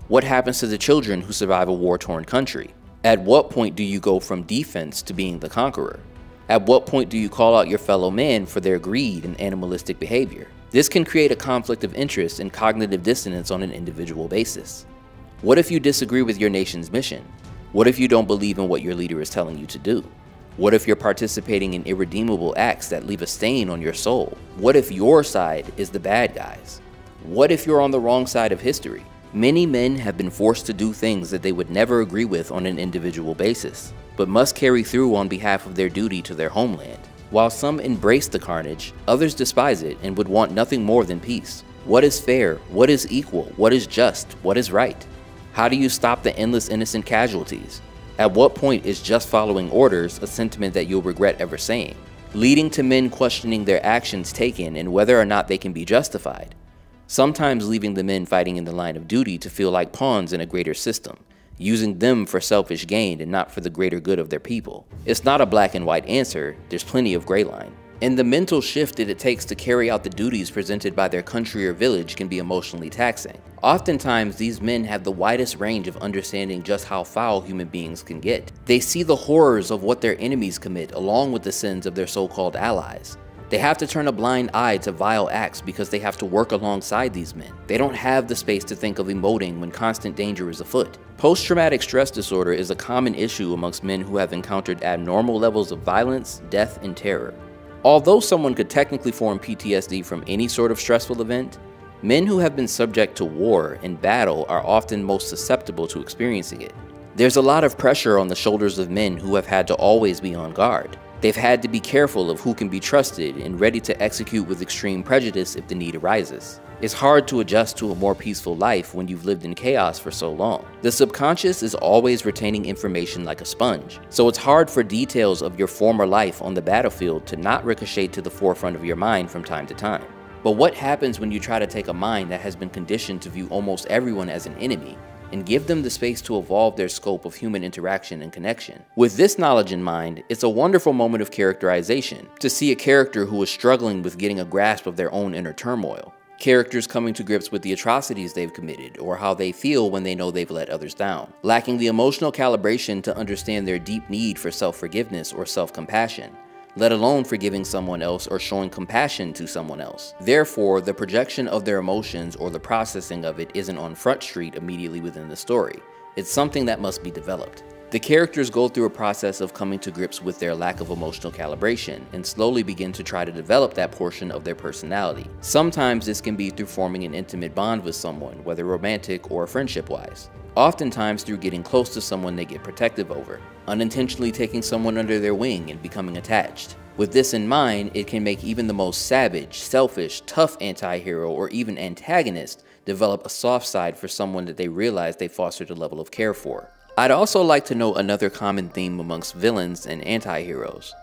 What happens to the children who survive a war-torn country? At what point do you go from defense to being the conqueror? At what point do you call out your fellow man for their greed and animalistic behavior? This can create a conflict of interest and cognitive dissonance on an individual basis. What if you disagree with your nation's mission? What if you don't believe in what your leader is telling you to do? What if you're participating in irredeemable acts that leave a stain on your soul? What if your side is the bad guys? What if you're on the wrong side of history? Many men have been forced to do things that they would never agree with on an individual basis, but must carry through on behalf of their duty to their homeland. While some embrace the carnage, others despise it and would want nothing more than peace. What is fair? What is equal? What is just? What is right? How do you stop the endless innocent casualties? At what point is just following orders a sentiment that you'll regret ever saying, leading to men questioning their actions taken and whether or not they can be justified? Sometimes leaving the men fighting in the line of duty to feel like pawns in a greater system, using them for selfish gain and not for the greater good of their people. It's not a black and white answer, there's plenty of gray line. And the mental shift that it takes to carry out the duties presented by their country or village can be emotionally taxing. Oftentimes, these men have the widest range of understanding just how foul human beings can get. They see the horrors of what their enemies commit along with the sins of their so-called allies. They have to turn a blind eye to vile acts because they have to work alongside these men. They don't have the space to think of emoting when constant danger is afoot. Post-traumatic stress disorder is a common issue amongst men who have encountered abnormal levels of violence, death, and terror. Although someone could technically form PTSD from any sort of stressful event, men who have been subject to war and battle are often most susceptible to experiencing it. There's a lot of pressure on the shoulders of men who have had to always be on guard. They've had to be careful of who can be trusted and ready to execute with extreme prejudice if the need arises. It's hard to adjust to a more peaceful life when you've lived in chaos for so long. The subconscious is always retaining information like a sponge, so it's hard for details of your former life on the battlefield to not ricochet to the forefront of your mind from time to time. But what happens when you try to take a mind that has been conditioned to view almost everyone as an enemy and give them the space to evolve their scope of human interaction and connection? With this knowledge in mind, it's a wonderful moment of characterization to see a character who is struggling with getting a grasp of their own inner turmoil. Characters coming to grips with the atrocities they've committed or how they feel when they know they've let others down, lacking the emotional calibration to understand their deep need for self-forgiveness or self-compassion, let alone forgiving someone else or showing compassion to someone else. Therefore, the projection of their emotions or the processing of it isn't on Front Street immediately within the story. It's something that must be developed. The characters go through a process of coming to grips with their lack of emotional calibration and slowly begin to try to develop that portion of their personality. Sometimes this can be through forming an intimate bond with someone, whether romantic or friendship-wise. Oftentimes through getting close to someone they get protective over, unintentionally taking someone under their wing and becoming attached. With this in mind, it can make even the most savage, selfish, tough anti-hero or even antagonist develop a soft side for someone that they realize they fostered a level of care for. I'd also like to note another common theme amongst villains and anti-heroes.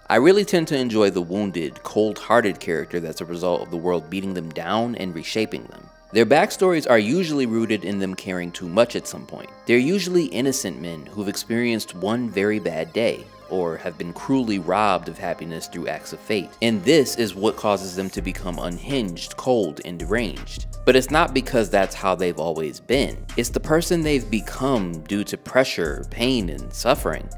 I really tend to enjoy the wounded, cold-hearted character that's a result of the world beating them down and reshaping them. Their backstories are usually rooted in them caring too much at some point. They're usually innocent men who've experienced one very bad day, or have been cruelly robbed of happiness through acts of fate. And this is what causes them to become unhinged, cold, and deranged. But it's not because that's how they've always been. It's the person they've become due to pressure, pain, and suffering.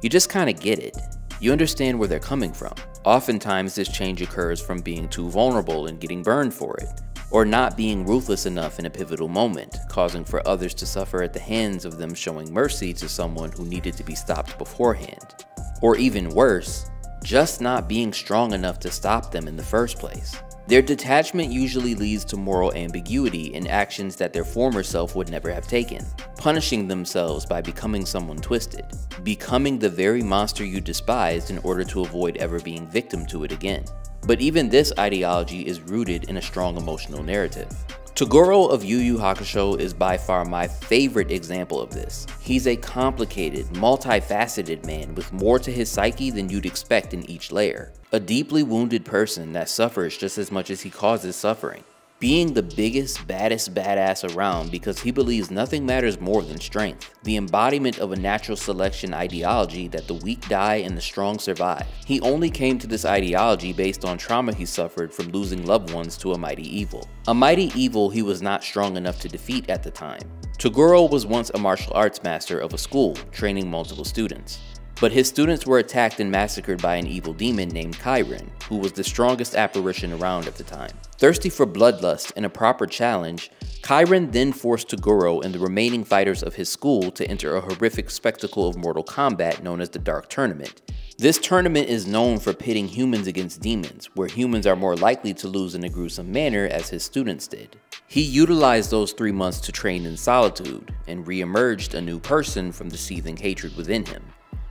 You just kind of get it. You understand where they're coming from. Oftentimes this change occurs from being too vulnerable and getting burned for it, or not being ruthless enough in a pivotal moment, causing for others to suffer at the hands of them showing mercy to someone who needed to be stopped beforehand. Or even worse, just not being strong enough to stop them in the first place. Their detachment usually leads to moral ambiguity in actions that their former self would never have taken, punishing themselves by becoming someone twisted, becoming the very monster you despised in order to avoid ever being victim to it again. But even this ideology is rooted in a strong emotional narrative. Toguro of Yu Yu Hakusho is by far my favorite example of this. He's a complicated, multifaceted man with more to his psyche than you'd expect in each layer. A deeply wounded person that suffers just as much as he causes suffering. Being the biggest, baddest badass around because he believes nothing matters more than strength. The embodiment of a natural selection ideology that the weak die and the strong survive. He only came to this ideology based on trauma he suffered from losing loved ones to a mighty evil. A mighty evil he was not strong enough to defeat at the time. Toguro was once a martial arts master of a school, training multiple students. But his students were attacked and massacred by an evil demon named Kairin, who was the strongest apparition around at the time. Thirsty for bloodlust and a proper challenge, Kairin then forced Toguro and the remaining fighters of his school to enter a horrific spectacle of mortal combat known as the Dark Tournament. This tournament is known for pitting humans against demons, where humans are more likely to lose in a gruesome manner as his students did. He utilized those 3 months to train in solitude, and re-emerged a new person from the seething hatred within him.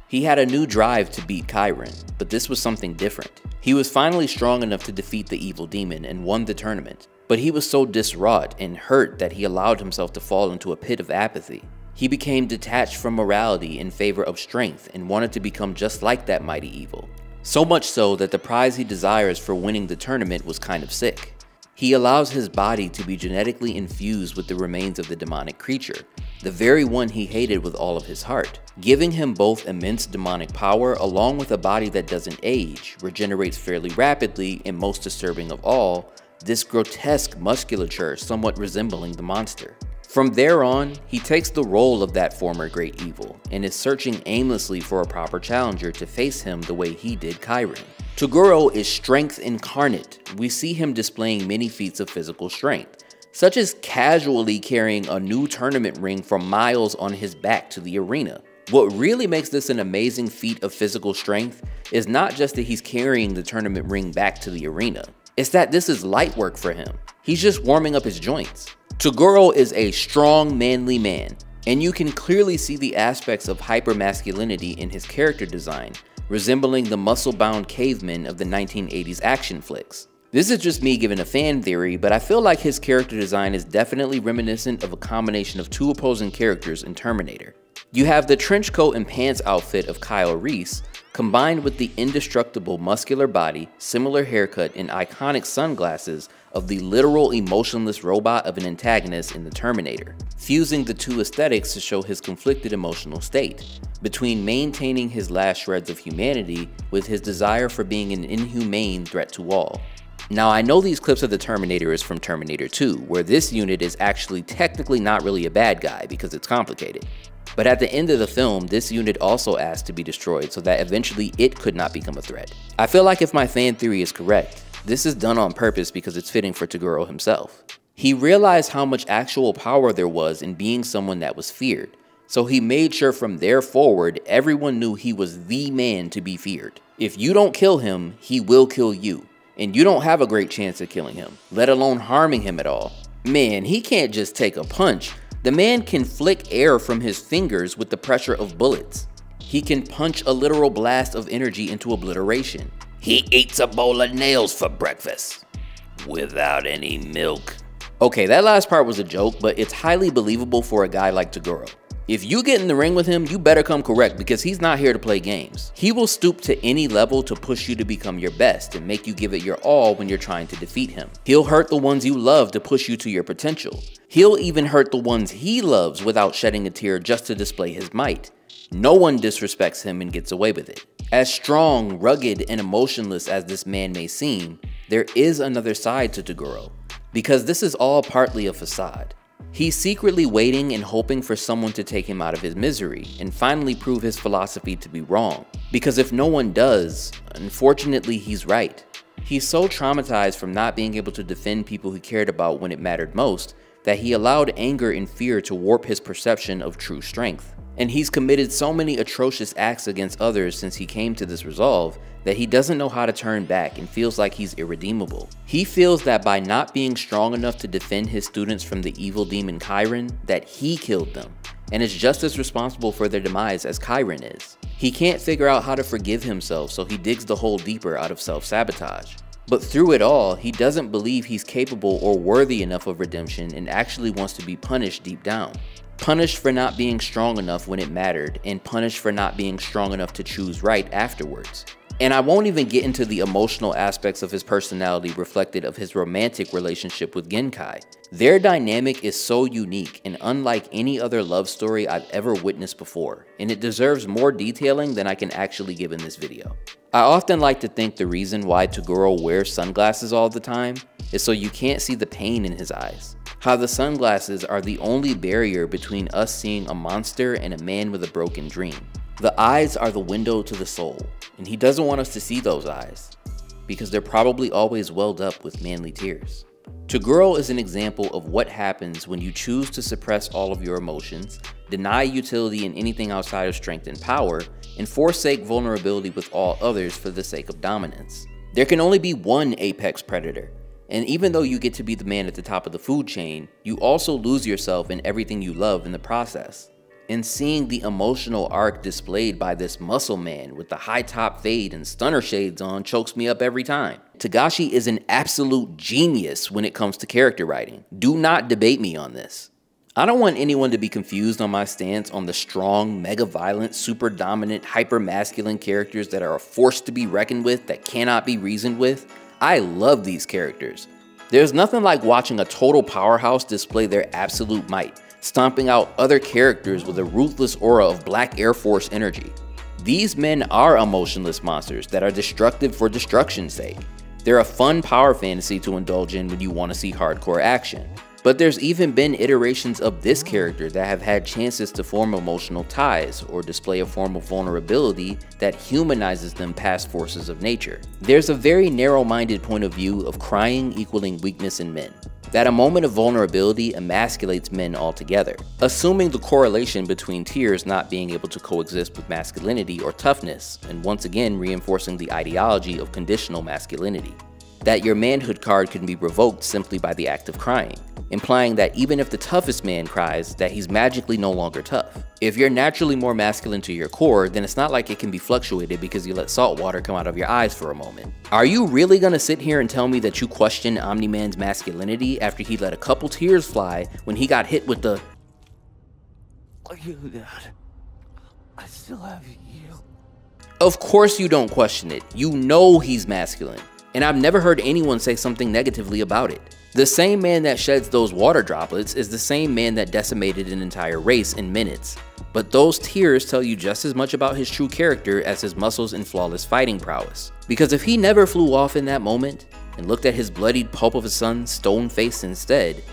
He had a new drive to beat Kairin, but this was something different. He was finally strong enough to defeat the evil demon and won the tournament, but he was so distraught and hurt that he allowed himself to fall into a pit of apathy. He became detached from morality in favor of strength and wanted to become just like that mighty evil. So much so that the prize he desires for winning the tournament was kind of sick. He allows his body to be genetically infused with the remains of the demonic creature, the very one he hated with all of his heart, giving him both immense demonic power along with a body that doesn't age, regenerates fairly rapidly, and most disturbing of all, this grotesque musculature somewhat resembling the monster. From there on, he takes the role of that former great evil, and is searching aimlessly for a proper challenger to face him the way he did Kairin. Toguro is strength incarnate. We see him displaying many feats of physical strength, such as casually carrying a new tournament ring for miles on his back to the arena. What really makes this an amazing feat of physical strength is not just that he's carrying the tournament ring back to the arena, it's that this is light work for him. He's just warming up his joints. Toguro is a strong, manly man, and you can clearly see the aspects of hypermasculinity in his character design, resembling the muscle-bound cavemen of the 1980s action flicks. This is just me giving a fan theory, but I feel like his character design is definitely reminiscent of a combination of two opposing characters in Terminator. You have the trench coat and pants outfit of Kyle Reese, combined with the indestructible muscular body, similar haircut, and iconic sunglasses of the literal emotionless robot of an antagonist in the Terminator, fusing the two aesthetics to show his conflicted emotional state, between maintaining his last shreds of humanity with his desire for being an inhumane threat to all. Now, I know these clips of the Terminator is from Terminator 2, where this unit is actually technically not really a bad guy because it's complicated. But at the end of the film, this unit also asked to be destroyed so that eventually it could not become a threat. I feel like if my fan theory is correct, this is done on purpose because it's fitting for Toguro himself. He realized how much actual power there was in being someone that was feared, so he made sure from there forward everyone knew he was the man to be feared. If you don't kill him, he will kill you, and you don't have a great chance of killing him, let alone harming him at all. Man, he can't just take a punch. The man can flick air from his fingers with the pressure of bullets. He can punch a literal blast of energy into obliteration. He eats a bowl of nails for breakfast without any milk. Okay, that last part was a joke, but it's highly believable for a guy like Toguro. If you get in the ring with him, you better come correct because he's not here to play games. He will stoop to any level to push you to become your best and make you give it your all when you're trying to defeat him. He'll hurt the ones you love to push you to your potential. He'll even hurt the ones he loves without shedding a tear just to display his might. No one disrespects him and gets away with it. As strong, rugged, and emotionless as this man may seem, there is another side to Toguro, because this is all partly a facade. He's secretly waiting and hoping for someone to take him out of his misery and finally prove his philosophy to be wrong. Because if no one does, unfortunately he's right. He's so traumatized from not being able to defend people he cared about when it mattered most that he allowed anger and fear to warp his perception of true strength. And he's committed so many atrocious acts against others since he came to this resolve that he doesn't know how to turn back and feels like he's irredeemable. He feels that by not being strong enough to defend his students from the evil demon Chiron, that he killed them, and is just as responsible for their demise as Chiron is. He can't figure out how to forgive himself, so he digs the hole deeper out of self-sabotage. But through it all, he doesn't believe he's capable or worthy enough of redemption and actually wants to be punished deep down. Punished for not being strong enough when it mattered, and punished for not being strong enough to choose right afterwards. And I won't even get into the emotional aspects of his personality reflected of his romantic relationship with Genkai. Their dynamic is so unique and unlike any other love story I've ever witnessed before, and it deserves more detailing than I can actually give in this video. I often like to think the reason why Toguro wears sunglasses all the time is so you can't see the pain in his eyes. How the sunglasses are the only barrier between us seeing a monster and a man with a broken dream. The eyes are the window to the soul, and he doesn't want us to see those eyes, because they're probably always welled up with manly tears. Toguro is an example of what happens when you choose to suppress all of your emotions, deny utility in anything outside of strength and power, and forsake vulnerability with all others for the sake of dominance. There can only be one apex predator, and even though you get to be the man at the top of the food chain, you also lose yourself in everything you love in the process. And seeing the emotional arc displayed by this muscle man with the high top fade and stunner shades on chokes me up every time. Togashi is an absolute genius when it comes to character writing. Do not debate me on this. I don't want anyone to be confused on my stance on the strong, mega violent, super dominant, hyper masculine characters that are a force to be reckoned with that cannot be reasoned with. I love these characters. There's nothing like watching a total powerhouse display their absolute might, stomping out other characters with a ruthless aura of Black Air Force energy. These men are emotionless monsters that are destructive for destruction's sake. They're a fun power fantasy to indulge in when you want to see hardcore action. But there's even been iterations of this character that have had chances to form emotional ties or display a form of vulnerability that humanizes them past forces of nature. There's a very narrow-minded point of view of crying equaling weakness in men, that a moment of vulnerability emasculates men altogether, assuming the correlation between tears not being able to coexist with masculinity or toughness, and once again reinforcing the ideology of conditional masculinity. That your manhood card can be revoked simply by the act of crying, implying that even if the toughest man cries, that he's magically no longer tough. If you're naturally more masculine to your core, then it's not like it can be fluctuated because you let salt water come out of your eyes for a moment. Are you really gonna sit here and tell me that you question Omni-Man's masculinity after he let a couple tears fly when he got hit with the I still have you. Of course you don't question it. You know he's masculine. And I've never heard anyone say something negatively about it. The same man that sheds those water droplets is the same man that decimated an entire race in minutes. But those tears tell you just as much about his true character as his muscles and flawless fighting prowess. Because if he never flew off in that moment, and looked at his bloodied pulp of a son stone-faced instead,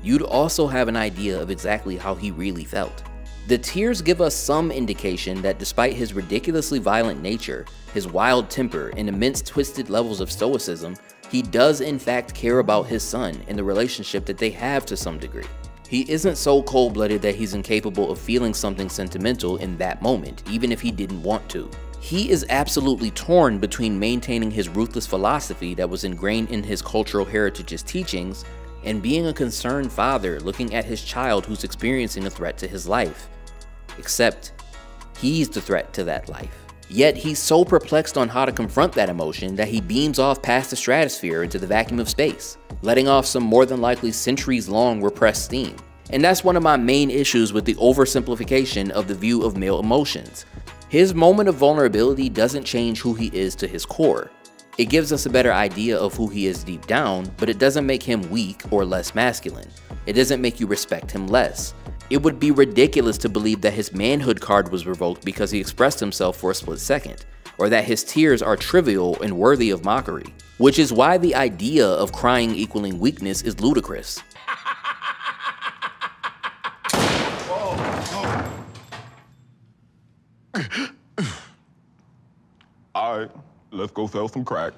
you'd also have an idea of exactly how he really felt. The tears give us some indication that despite his ridiculously violent nature, his wild temper, and immense twisted levels of stoicism, he does in fact care about his son and the relationship that they have to some degree. He isn't so cold-blooded that he's incapable of feeling something sentimental in that moment, even if he didn't want to. He is absolutely torn between maintaining his ruthless philosophy that was ingrained in his cultural heritage's teachings and being a concerned father looking at his child who's experiencing a threat to his life. Except, he's the threat to that life. Yet he's so perplexed on how to confront that emotion that he beams off past the stratosphere into the vacuum of space, letting off some more than likely centuries-long repressed steam. And that's one of my main issues with the oversimplification of the view of male emotions. His moment of vulnerability doesn't change who he is to his core. It gives us a better idea of who he is deep down, but it doesn't make him weak or less masculine. It doesn't make you respect him less. It would be ridiculous to believe that his manhood card was revoked because he expressed himself for a split second, or that his tears are trivial and worthy of mockery, which is why the idea of crying equaling weakness is ludicrous. All right, let's go sell some crack.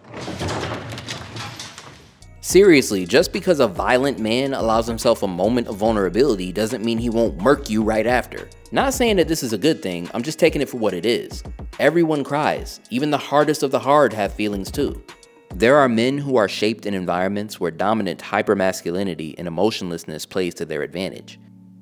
Seriously, just because a violent man allows himself a moment of vulnerability doesn't mean he won't murk you right after. Not saying that this is a good thing, I'm just taking it for what it is. Everyone cries, even the hardest of the hard have feelings too. There are men who are shaped in environments where dominant hypermasculinity and emotionlessness plays to their advantage.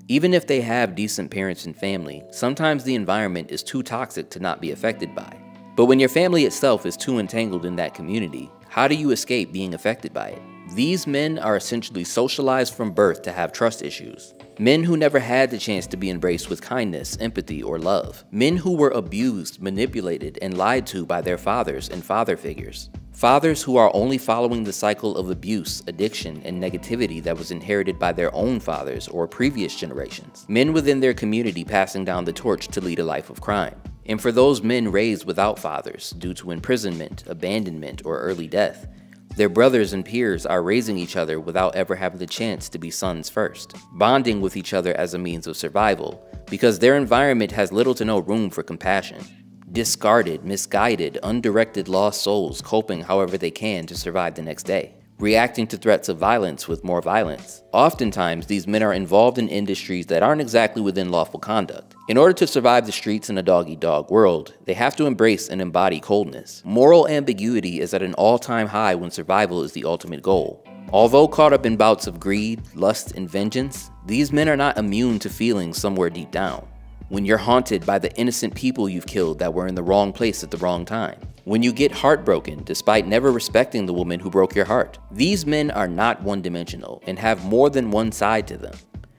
Even if they have decent parents and family, sometimes the environment is too toxic to not be affected by. But when your family itself is too entangled in that community, how do you escape being affected by it? These men are essentially socialized from birth to have trust issues. Men who never had the chance to be embraced with kindness, empathy, or love. Men who were abused, manipulated, and lied to by their fathers and father figures. Fathers who are only following the cycle of abuse, addiction, and negativity that was inherited by their own fathers or previous generations. Men within their community passing down the torch to lead a life of crime. And for those men raised without fathers due to imprisonment, abandonment, or early death, their brothers and peers are raising each other without ever having the chance to be sons first, bonding with each other as a means of survival because their environment has little to no room for compassion. Discarded, misguided, undirected lost souls coping however they can to survive the next day. Reacting to threats of violence with more violence. Oftentimes, these men are involved in industries that aren't exactly within lawful conduct. In order to survive the streets in a dog-eat-dog world, they have to embrace and embody coldness. Moral ambiguity is at an all-time high when survival is the ultimate goal. Although caught up in bouts of greed, lust, and vengeance, these men are not immune to feelings somewhere deep down. When you're haunted by the innocent people you've killed that were in the wrong place at the wrong time. When you get heartbroken despite never respecting the woman who broke your heart. These men are not one-dimensional and have more than one side to them.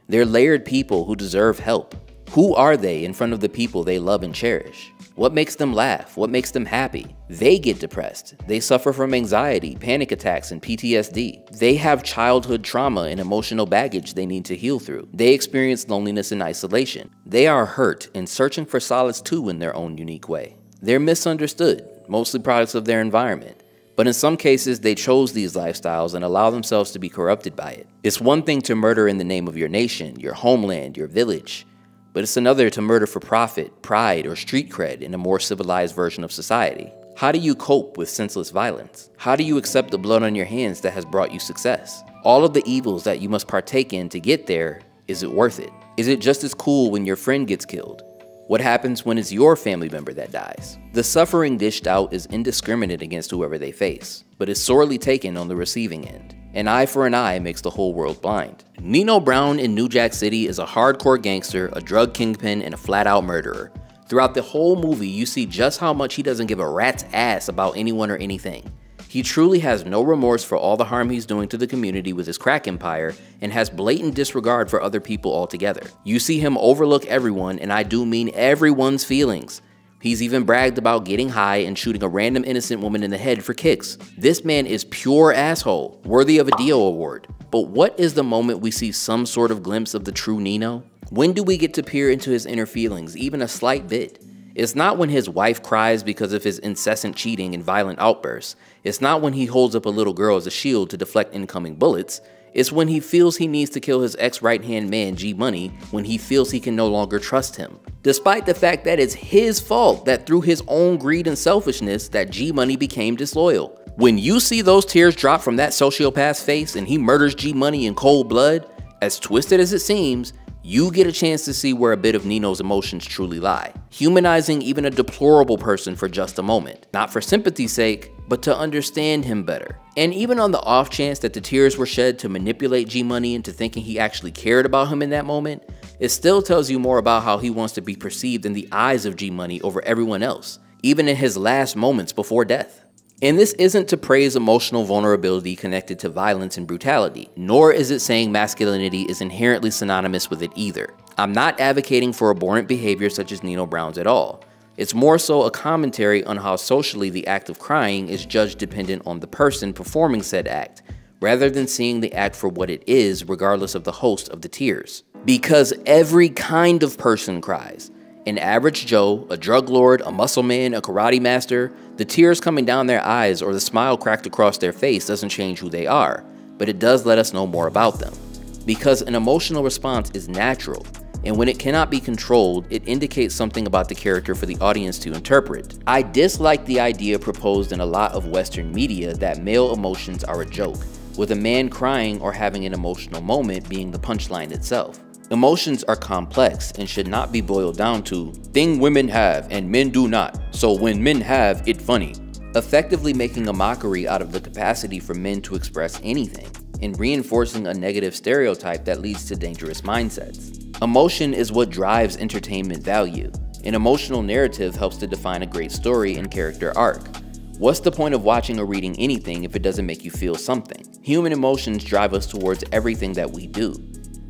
They're layered people who deserve help. Who are they in front of the people they love and cherish? What makes them laugh? What makes them happy? They get depressed. They suffer from anxiety, panic attacks, and PTSD. They have childhood trauma and emotional baggage they need to heal through. They experience loneliness and isolation. They are hurt and searching for solace too in their own unique way. They're misunderstood, mostly products of their environment. But in some cases, they chose these lifestyles and allow themselves to be corrupted by it. It's one thing to murder in the name of your nation, your homeland, your village. But it's another to murder for profit, pride, or street cred in a more civilized version of society. How do you cope with senseless violence? How do you accept the blood on your hands that has brought you success? All of the evils that you must partake in to get there, is it worth it? Is it just as cool when your friend gets killed? What happens when it's your family member that dies? The suffering dished out is indiscriminate against whoever they face, but is sorely taken on the receiving end. An eye for an eye makes the whole world blind. Nino Brown in New Jack City is a hardcore gangster, a drug kingpin, and a flat-out murderer. Throughout the whole movie, you see just how much he doesn't give a rat's ass about anyone or anything. He truly has no remorse for all the harm he's doing to the community with his crack empire and has blatant disregard for other people altogether. You see him overlook everyone, and I do mean everyone's feelings. He's even bragged about getting high and shooting a random innocent woman in the head for kicks. This man is pure asshole, worthy of a Dio award. But what is the moment we see some sort of glimpse of the true Nino? When do we get to peer into his inner feelings, even a slight bit? It's not when his wife cries because of his incessant cheating and violent outbursts. It's not when he holds up a little girl as a shield to deflect incoming bullets. It's when he feels he needs to kill his ex-right-hand man, G Money, when he feels he can no longer trust him. Despite the fact that it's his fault that through his own greed and selfishness that G Money became disloyal. When you see those tears drop from that sociopath's face and he murders G Money in cold blood, as twisted as it seems, you get a chance to see where a bit of Nino's emotions truly lie, humanizing even a deplorable person for just a moment, not for sympathy's sake, but to understand him better. And even on the off chance that the tears were shed to manipulate G Money into thinking he actually cared about him in that moment, it still tells you more about how he wants to be perceived in the eyes of G Money over everyone else, even in his last moments before death. And this isn't to praise emotional vulnerability connected to violence and brutality, nor is it saying masculinity is inherently synonymous with it either. I'm not advocating for abhorrent behavior such as Nino Brown's at all. It's more so a commentary on how socially the act of crying is judged dependent on the person performing said act, rather than seeing the act for what it is regardless of the host of the tears. Because every kind of person cries. An average Joe, a drug lord, a muscle man, a karate master, the tears coming down their eyes or the smile cracked across their face doesn't change who they are, but it does let us know more about them. Because an emotional response is natural, and when it cannot be controlled, it indicates something about the character for the audience to interpret. I dislike the idea proposed in a lot of Western media that male emotions are a joke, with a man crying or having an emotional moment being the punchline itself. Emotions are complex and should not be boiled down to thing women have and men do not, so when men have, it funny. Effectively making a mockery out of the capacity for men to express anything, and reinforcing a negative stereotype that leads to dangerous mindsets. Emotion is what drives entertainment value. An emotional narrative helps to define a great story and character arc. What's the point of watching or reading anything if it doesn't make you feel something? Human emotions drive us towards everything that we do.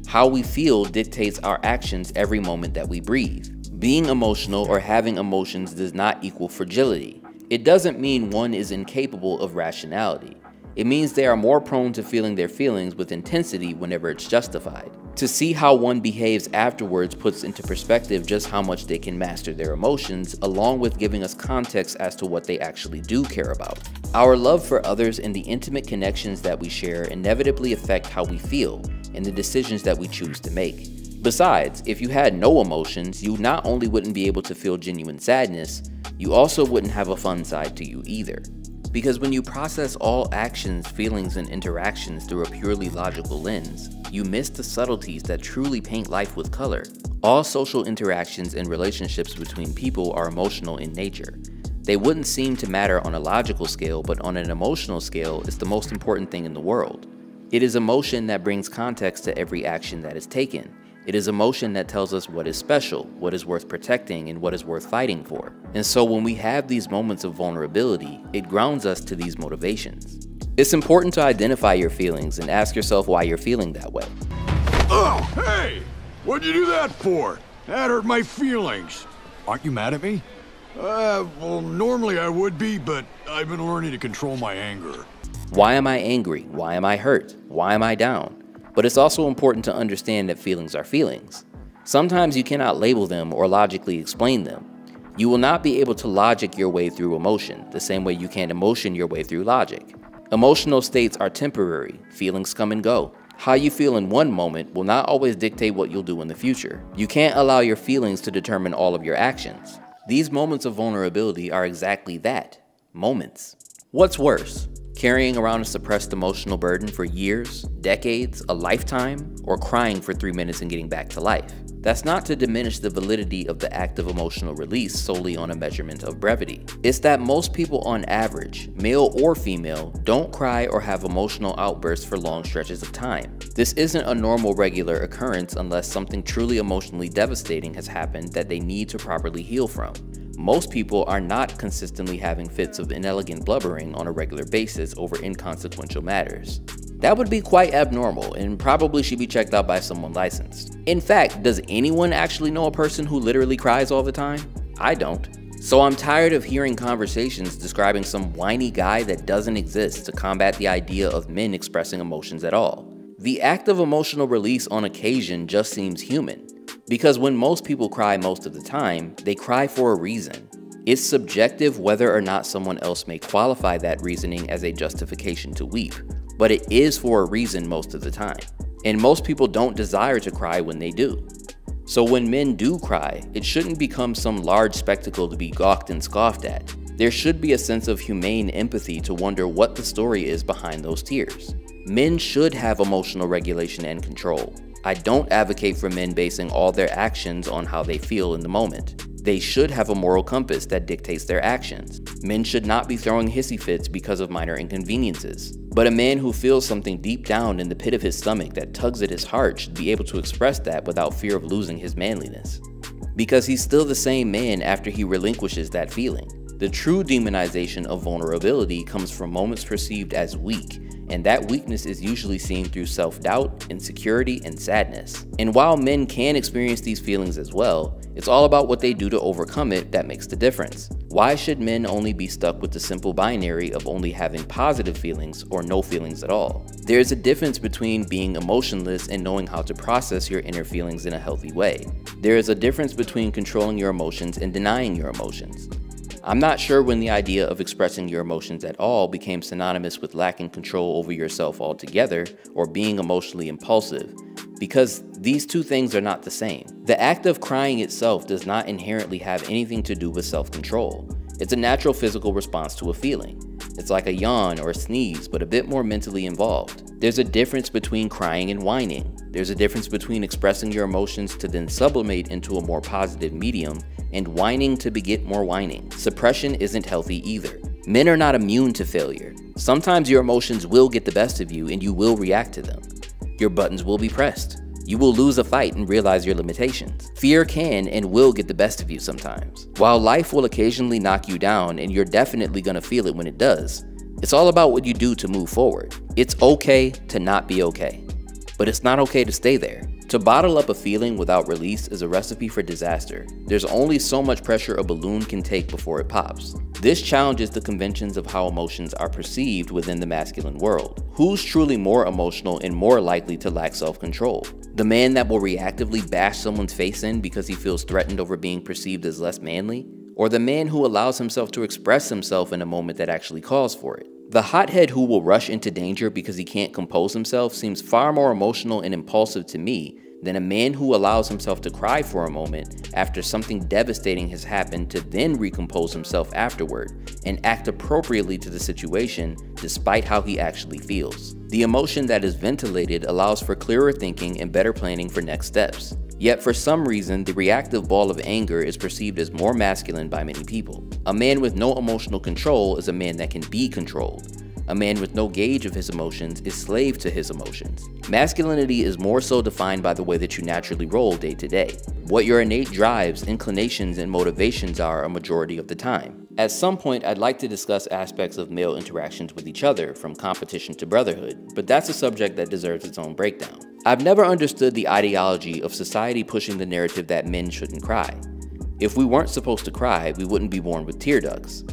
How we feel dictates our actions every moment that we breathe. Being emotional or having emotions does not equal fragility. It doesn't mean one is incapable of rationality. It means they are more prone to feeling their feelings with intensity whenever it's justified. To see how one behaves afterwards puts into perspective just how much they can master their emotions, along with giving us context as to what they actually do care about. Our love for others and the intimate connections that we share inevitably affect how we feel and the decisions that we choose to make. Besides, if you had no emotions, you not only wouldn't be able to feel genuine sadness, you also wouldn't have a fun side to you either. Because when you process all actions, feelings, and interactions through a purely logical lens, you miss the subtleties that truly paint life with color. All social interactions and relationships between people are emotional in nature. They wouldn't seem to matter on a logical scale, but on an emotional scale, it's the most important thing in the world. It is emotion that brings context to every action that is taken. It is emotion that tells us what is special, what is worth protecting, and what is worth fighting for. And so when we have these moments of vulnerability, it grounds us to these motivations. It's important to identify your feelings and ask yourself why you're feeling that way. Oh, hey! What'd you do that for? That hurt my feelings. Aren't you mad at me? Well, normally I would be, but I've been learning to control my anger. Why am I angry? Why am I hurt? Why am I down? But it's also important to understand that feelings are feelings. Sometimes you cannot label them or logically explain them. You will not be able to logic your way through emotion, the same way you can't emotion your way through logic. Emotional states are temporary, feelings come and go. How you feel in one moment will not always dictate what you'll do in the future. You can't allow your feelings to determine all of your actions. These moments of vulnerability are exactly that, moments. What's worse? Carrying around a suppressed emotional burden for years, decades, a lifetime, or crying for 3 minutes and getting back to life? That's not to diminish the validity of the act of emotional release solely on a measurement of brevity. It's that most people on average, male or female, don't cry or have emotional outbursts for long stretches of time. This isn't a normal regular occurrence unless something truly emotionally devastating has happened that they need to properly heal from. Most people are not consistently having fits of inelegant blubbering on a regular basis over inconsequential matters. That would be quite abnormal and probably should be checked out by someone licensed. In fact, does anyone actually know a person who literally cries all the time? I don't. So I'm tired of hearing conversations describing some whiny guy that doesn't exist to combat the idea of men expressing emotions at all. The act of emotional release on occasion just seems human. Because when most people cry most of the time, they cry for a reason. It's subjective whether or not someone else may qualify that reasoning as a justification to weep, but it is for a reason most of the time. And most people don't desire to cry when they do. So when men do cry, it shouldn't become some large spectacle to be gawked and scoffed at. There should be a sense of humane empathy to wonder what the story is behind those tears. Men should have emotional regulation and control. I don't advocate for men basing all their actions on how they feel in the moment. They should have a moral compass that dictates their actions. Men should not be throwing hissy fits because of minor inconveniences. But a man who feels something deep down in the pit of his stomach that tugs at his heart should be able to express that without fear of losing his manliness. Because he's still the same man after he relinquishes that feeling. The true demonization of vulnerability comes from moments perceived as weak, and that weakness is usually seen through self-doubt, insecurity, and sadness. And while men can experience these feelings as well, it's all about what they do to overcome it that makes the difference. Why should men only be stuck with the simple binary of only having positive feelings or no feelings at all? There's a difference between being emotionless and knowing how to process your inner feelings in a healthy way. There is a difference between controlling your emotions and denying your emotions. I'm not sure when the idea of expressing your emotions at all became synonymous with lacking control over yourself altogether or being emotionally impulsive, because these two things are not the same. The act of crying itself does not inherently have anything to do with self-control. It's a natural physical response to a feeling. It's like a yawn or a sneeze, but a bit more mentally involved. There's a difference between crying and whining. There's a difference between expressing your emotions to then sublimate into a more positive medium and whining to beget more whining. Suppression isn't healthy either. Men are not immune to failure. Sometimes your emotions will get the best of you and you will react to them. Your buttons will be pressed. You will lose a fight and realize your limitations. Fear can and will get the best of you sometimes. While life will occasionally knock you down, and you're definitely gonna feel it when it does, it's all about what you do to move forward. It's okay to not be okay, but it's not okay to stay there. To bottle up a feeling without release is a recipe for disaster. There's only so much pressure a balloon can take before it pops. This challenges the conventions of how emotions are perceived within the masculine world. Who's truly more emotional and more likely to lack self-control? The man that will reactively bash someone's face in because he feels threatened over being perceived as less manly? Or the man who allows himself to express himself in a moment that actually calls for it? The hothead who will rush into danger because he can't compose himself seems far more emotional and impulsive to me than a man who allows himself to cry for a moment after something devastating has happened to then recompose himself afterward and act appropriately to the situation despite how he actually feels. The emotion that is ventilated allows for clearer thinking and better planning for next steps. Yet for some reason, the reactive ball of anger is perceived as more masculine by many people. A man with no emotional control is a man that can be controlled. A man with no gauge of his emotions is slave to his emotions. Masculinity is more so defined by the way that you naturally roll day to day. What your innate drives, inclinations, and motivations are a majority of the time. At some point, I'd like to discuss aspects of male interactions with each other, from competition to brotherhood, but that's a subject that deserves its own breakdown. I've never understood the ideology of society pushing the narrative that men shouldn't cry. If we weren't supposed to cry, we wouldn't be born with tear ducts.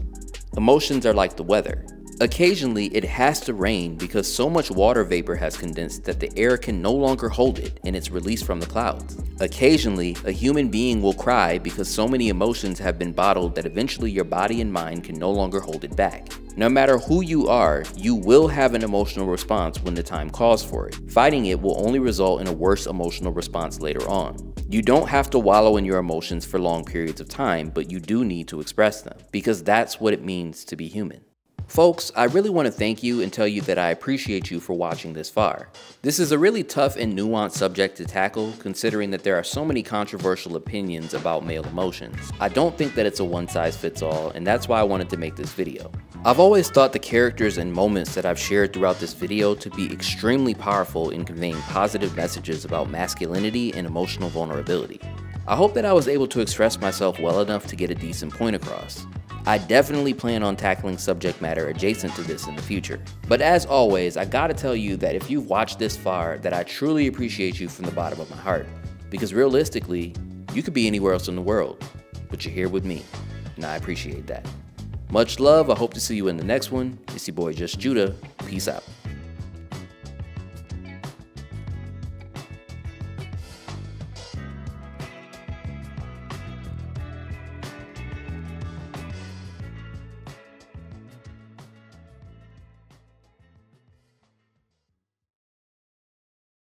Emotions are like the weather. Occasionally, it has to rain because so much water vapor has condensed that the air can no longer hold it and it's released from the clouds. Occasionally, a human being will cry because so many emotions have been bottled that eventually your body and mind can no longer hold it back. No matter who you are, you will have an emotional response when the time calls for it. Fighting it will only result in a worse emotional response later on. You don't have to wallow in your emotions for long periods of time, but you do need to express them, because that's what it means to be human. Folks, I really want to thank you and tell you that I appreciate you for watching this far. This is a really tough and nuanced subject to tackle, considering that there are so many controversial opinions about male emotions. I don't think that it's a one-size-fits-all, and that's why I wanted to make this video. I've always thought the characters and moments that I've shared throughout this video to be extremely powerful in conveying positive messages about masculinity and emotional vulnerability. I hope that I was able to express myself well enough to get a decent point across. I definitely plan on tackling subject matter adjacent to this in the future. But as always, I gotta tell you that if you've watched this far, that I truly appreciate you from the bottom of my heart. Because realistically, you could be anywhere else in the world, but you're here with me, and I appreciate that. Much love, I hope to see you in the next one. It's your boy Just Judah, peace out.